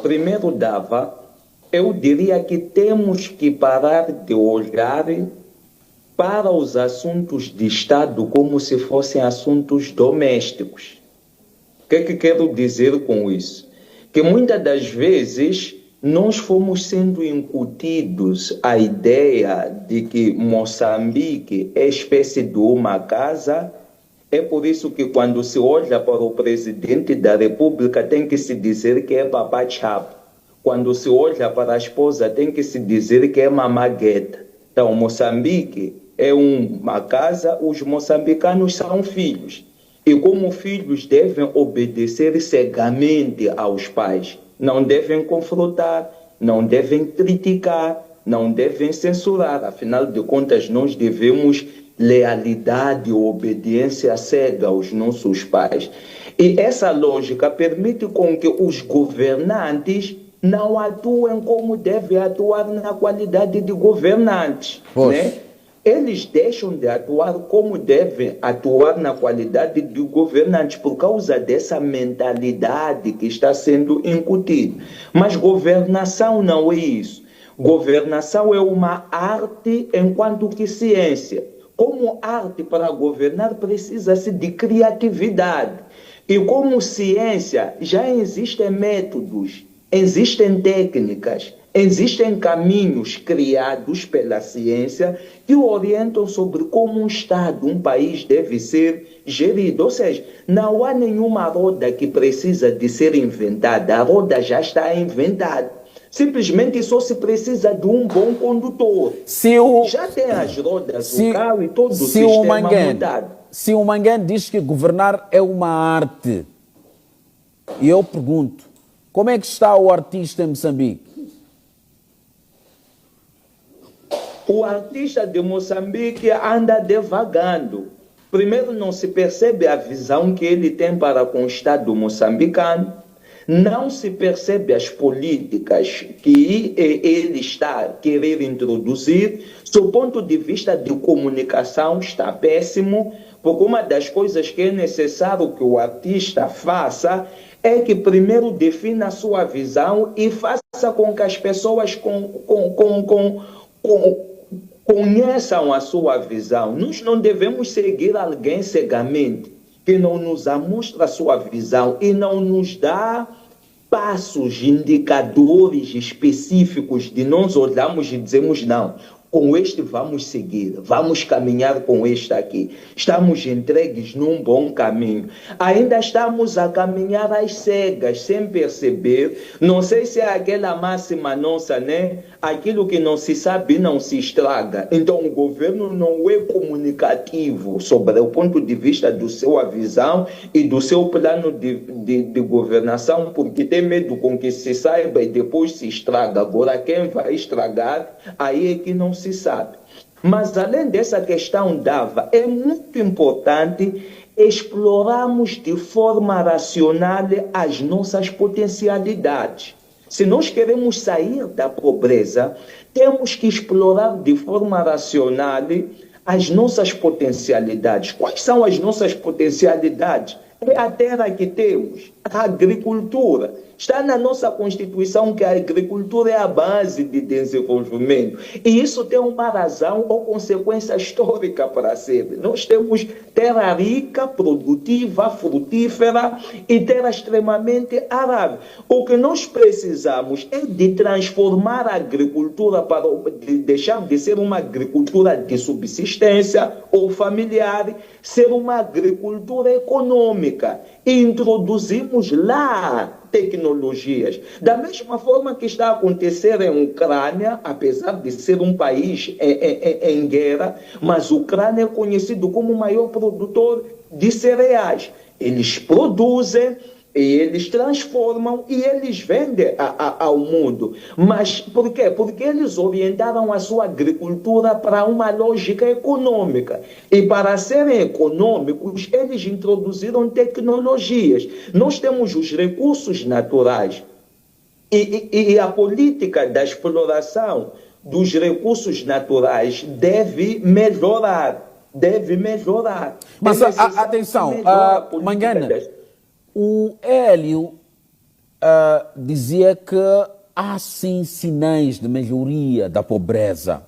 primeiro eu diria que temos que parar de olhar para os assuntos de Estado como se fossem assuntos domésticos. O que é que quero dizer com isso? Que muitas das vezes nós fomos sendo incutidos a ideia de que Moçambique é espécie de uma casa. É por isso que quando se olha para o presidente da República tem que se dizer que é Papa Chapo. Quando se olha para a esposa tem que se dizer que é Mamagueta. Então, Moçambique é uma casa, os moçambicanos são filhos. E como filhos devem obedecer cegamente aos pais. Não devem confrontar, não devem criticar, não devem censurar. Afinal de contas, nós devemos lealidade ou obediência cega aos nossos pais. E essa lógica permite com que os governantes não atuem como devem atuar na qualidade de governantes, né? Eles deixam de atuar como devem atuar na qualidade de governantes por causa dessa mentalidade que está sendo incutida. Mas governação não é isso. Governação é uma arte enquanto que ciência. Como arte para governar precisa-se de criatividade. E como ciência já existem métodos, existem técnicas, existem caminhos criados pela ciência que orientam sobre como um Estado, um país deve ser gerido. Ou seja, não há nenhuma roda que precisa de ser inventada, a roda já está inventada. Simplesmente só se precisa de um bom condutor. Já tem as rodas, o carro e todo o sistema montado. Se o Manguém diz que governar é uma arte, e eu pergunto, como é que está o artista em Moçambique? O artista de Moçambique anda devagando. Primeiro, não se percebe a visão que ele tem para com o Estado moçambicano. Não se percebe as políticas que ele está a querer introduzir. Do ponto de vista de comunicação, está péssimo, porque uma das coisas que é necessário que o artista faça é que primeiro defina a sua visão e faça com que as pessoas conheçam a sua visão. Nós não devemos seguir alguém cegamente que não nos mostra a sua visão e não nos dá passos, indicadores específicos de nós olharmos e dizemos não, com este vamos seguir, vamos caminhar com este aqui. Estamos entregues num bom caminho. Ainda estamos a caminhar às cegas, sem perceber. Não sei se é aquela máxima nossa, né? Aquilo que não se sabe não se estraga. Então o governo não é comunicativo sobre o ponto de vista do sua visão e do seu plano de governação, porque tem medo com que se saiba e depois se estraga. Agora quem vai estragar, aí é que não se sabe. Mas além dessa questão é muito importante explorarmos de forma racional as nossas potencialidades. Se nós queremos sair da pobreza, temos que explorar de forma racional as nossas potencialidades. Quais são as nossas potencialidades? É a terra que temos, a agricultura. Está na nossa Constituição que a agricultura é a base de desenvolvimento. E isso tem uma razão ou consequência histórica para ser. Nós temos terra rica, produtiva, frutífera e terra extremamente arável. O que nós precisamos é de transformar a agricultura para deixar de ser uma agricultura de subsistência ou familiar, ser uma agricultura econômica. E introduzimos lá tecnologias. Da mesma forma que está a acontecer em Ucrânia, apesar de ser um país em guerra, mas Ucrânia é conhecido como o maior produtor de cereais. Eles produzem, e eles transformam e eles vendem ao mundo. Mas por quê? Porque eles orientaram a sua agricultura para uma lógica econômica. E para serem econômicos, eles introduziram tecnologias. Nós temos os recursos naturais. E a política da exploração dos recursos naturais deve melhorar. Mas atenção, Mangana, o Hélio dizia que há sim sinais de melhoria da pobreza.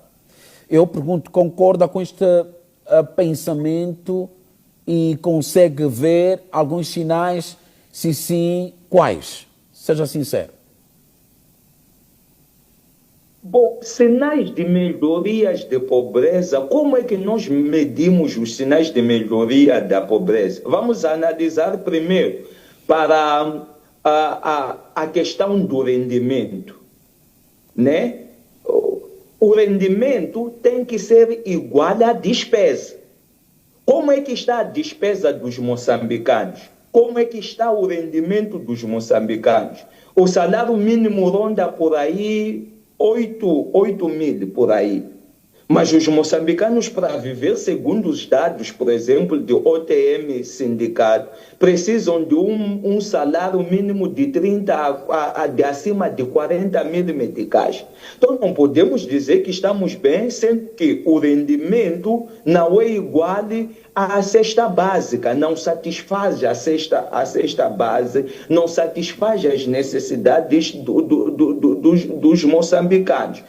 Eu pergunto, concorda com este pensamento e consegue ver alguns sinais? Se sim, quais? Seja sincero. Bom, sinais de melhorias de pobreza, como é que nós medimos os sinais de melhoria da pobreza? Vamos analisar primeiro para a questão do rendimento, né? O rendimento tem que ser igual à despesa. Como é que está a despesa dos moçambicanos? Como é que está o rendimento dos moçambicanos? O salário mínimo ronda por aí 8 mil por aí. Mas os moçambicanos, para viver, segundo os dados, por exemplo, do OTM Sindicato, precisam de um salário mínimo de 30 de acima de 40 mil meticais. Então não podemos dizer que estamos bem, sendo que o rendimento não é igual à cesta básica, não satisfaz a cesta base, não satisfaz as necessidades dos moçambicanos.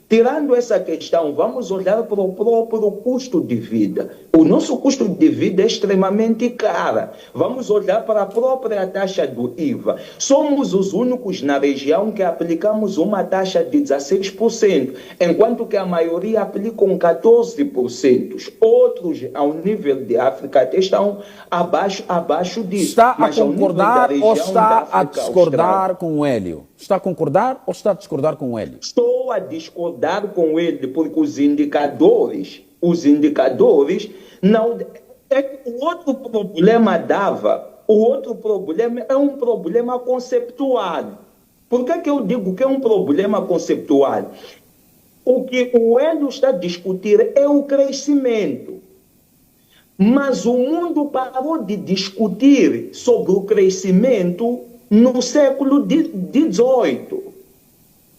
Tirando essa questão, vamos olhar para o próprio custo de vida. O nosso custo de vida é extremamente caro. Vamos olhar para a própria taxa do IVA. Somos os únicos na região que aplicamos uma taxa de 16%, enquanto que a maioria aplicam 14%. Outros, ao nível de África, até estão abaixo disso. Está a concordar ou está a discordar com o Hélio? Está a concordar ou está a discordar com o Hélio? Estou a discordar com ele, porque os indicadores não. O outro problema é um problema conceptual. Por que eu digo que é um problema conceptual? O que o Hélio está a discutir é o crescimento. Mas o mundo parou de discutir sobre o crescimento no século XVIII.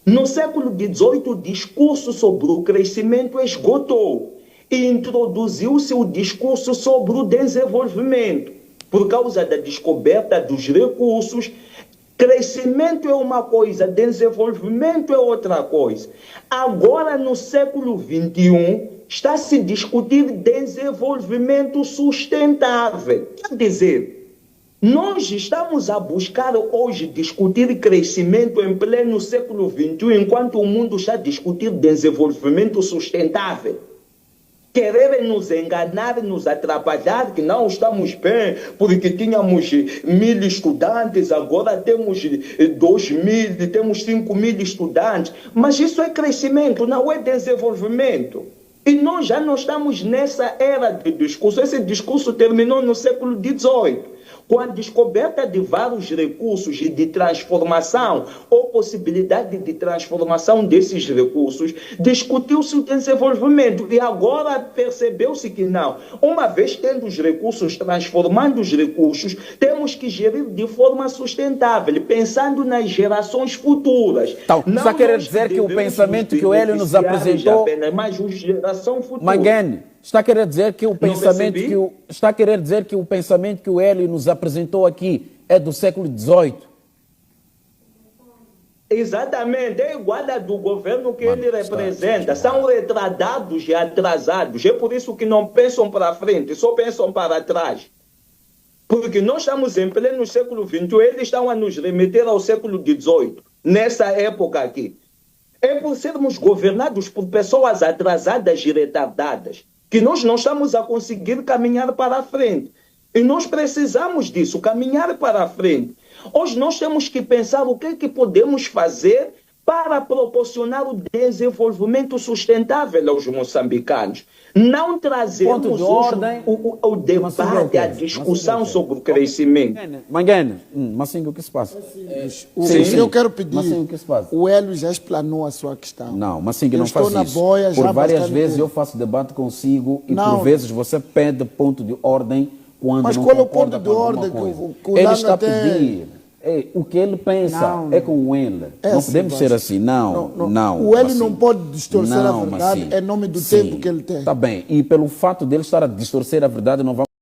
No século XVIII, o discurso sobre o crescimento esgotou e introduziu-se o discurso sobre o desenvolvimento. Por causa da descoberta dos recursos, crescimento é uma coisa, desenvolvimento é outra coisa. Agora, no século XXI, está a se discutir desenvolvimento sustentável. Quer dizer, nós estamos a buscar hoje discutir crescimento em pleno século XXI, enquanto o mundo está a discutir desenvolvimento sustentável. Quererem nos enganar, nos atrapalhar, que não estamos bem, porque tínhamos 1.000 estudantes, agora temos 2.000, temos 5.000 estudantes. Mas isso é crescimento, não é desenvolvimento. E nós já não estamos nessa era de discurso. Esse discurso terminou no século XVIII. Com a descoberta de vários recursos e de transformação ou possibilidade de transformação desses recursos, discutiu-se o desenvolvimento e agora percebeu-se que não. Uma vez tendo os recursos, transformando os recursos, temos que gerir de forma sustentável, pensando nas gerações futuras. Então, está querendo dizer que o pensamento que o Hélio nos apresentou... Apenas, mas a geração futura... Manguene, está a querer dizer que o pensamento que o Hélio nos apresentou aqui é do século XVIII? Exatamente, é igual a do governo que ele representa. São retardados e atrasados. É por isso que não pensam para frente, só pensam para trás. Porque nós estamos em pleno século XXI, eles estão a nos remeter ao século XVIII, nessa época aqui. É por sermos governados por pessoas atrasadas e retardadas que nós não estamos a conseguir caminhar para a frente. E nós precisamos disso, caminhar para a frente. Hoje nós temos que pensar o que é que podemos fazer para proporcionar o desenvolvimento sustentável aos moçambicanos. Não trazermos o debate, a discussão sobre o crescimento. Manguene, Massingo, o que se passa? Sim, eu quero pedir. Massingo, o que se passa? O Hélio já explanou a sua questão. Não, Massingo, não faz isso. Por várias vezes eu faço debate consigo e por vezes você pede ponto de ordem quando mas não qual é o ponto de ordem que o ele está a pedir? O que ele pensa é com ele. Não podemos ser assim, não. O Hélio não pode distorcer a verdade em nome do tempo que ele tem. Está bem, e pelo fato dele estar a distorcer a verdade, não vamos